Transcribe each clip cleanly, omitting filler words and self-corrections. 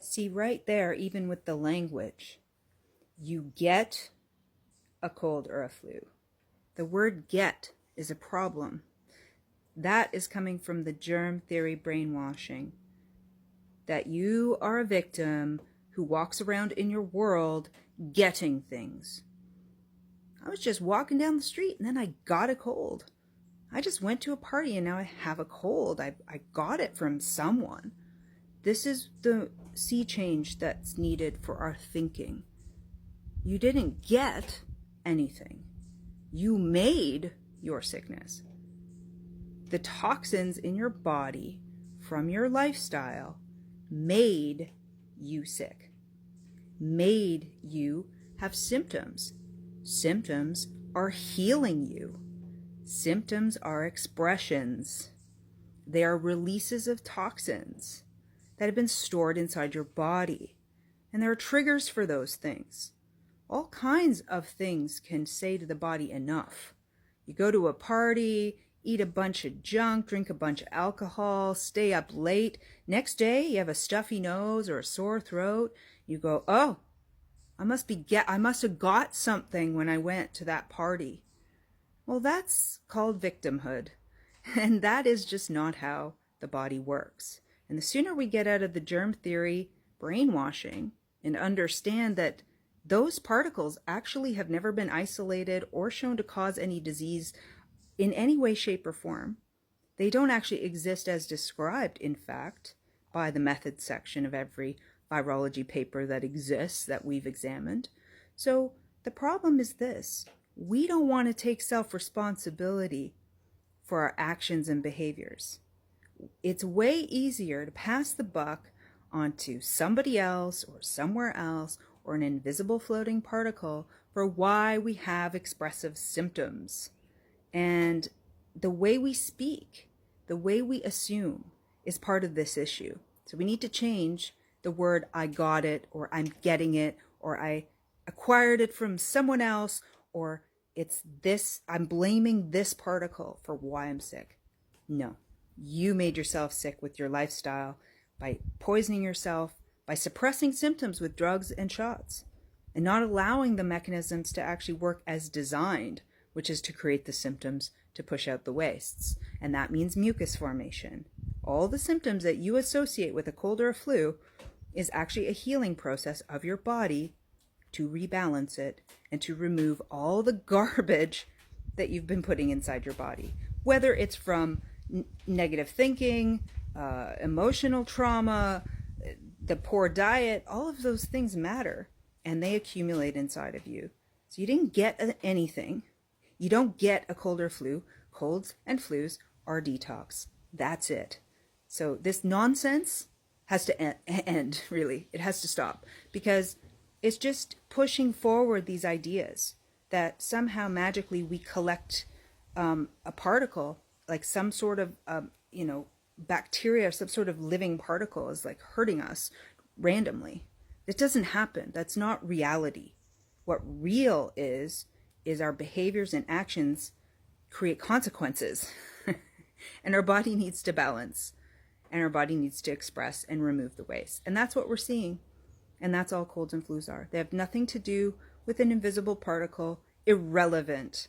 See, right there, even with the language, you get a cold or a flu. The word get is a problem. That is coming from the germ theory brainwashing, that you are a victim who walks around in your world getting things. I was just walking down the street and then I got a cold. I just went to a party and now I have a cold. I got it from someone. This is the sea change that's needed for our thinking. You didn't get anything. You made your sickness. The toxins in your body from your lifestyle made you sick, made you have symptoms. Symptoms are healing you. Symptoms are expressions. They are releases of toxins that have been stored inside your body. And there are triggers for those things. All kinds of things can say to the body enough. You go to a party, eat a bunch of junk, drink a bunch of alcohol, stay up late. Next day, you have a stuffy nose or a sore throat. You go, oh, I must have got something when I went to that party. Well, that's called victimhood. And that is just not how the body works. And the sooner we get out of the germ theory brainwashing and understand that those particles actually have never been isolated or shown to cause any disease in any way, shape, or form. They don't actually exist as described, in fact, by the methods section of every virology paper that exists that we've examined. So the problem is this: we don't want to take self-responsibility for our actions and behaviors. It's way easier to pass the buck onto somebody else or somewhere else or an invisible floating particle for why we have expressive symptoms. And the way we speak, the way we assume is part of this issue. So we need to change the word I got it, or I'm getting it, or I acquired it from someone else, or it's this, I'm blaming this particle for why I'm sick. No, you made yourself sick with your lifestyle by poisoning yourself, by suppressing symptoms with drugs and shots, and not allowing the mechanisms to actually work as designed, which is to create the symptoms to push out the wastes. And that means mucus formation. All the symptoms that you associate with a cold or a flu is actually a healing process of your body to rebalance it and to remove all the garbage that you've been putting inside your body, whether it's from negative thinking, emotional trauma, the poor diet. All of those things matter, and they accumulate inside of you. So you didn't get anything. You don't get a cold or flu. Colds and flus are detox. That's it. So this nonsense has to end, really. It has to stop, because it's just pushing forward these ideas that somehow magically we collect a particle, like some sort of, bacteria, some sort of living particle is like hurting us randomly. It doesn't happen. That's not reality. What real is our behaviors and actions create consequences. And our body needs to balance, and our body needs to express and remove the waste. And that's what we're seeing. And that's all colds and flus are. They have nothing to do with an invisible particle, irrelevant,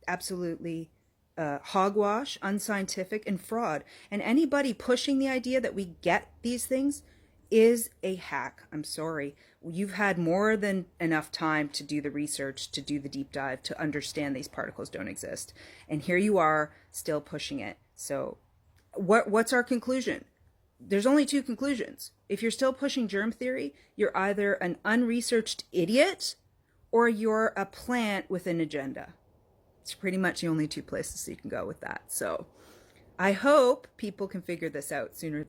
absolutely hogwash, unscientific, and fraud. And anybody pushing the idea that we get these things is a hack. I'm sorry. You've had more than enough time to do the research, to do the deep dive, to understand these particles don't exist. And here you are still pushing it. So what's our conclusion? There's only two conclusions. If you're still pushing germ theory, you're either an unresearched idiot or you're a plant with an agenda. It's pretty much the only two places you can go with that. So I hope people can figure this out sooner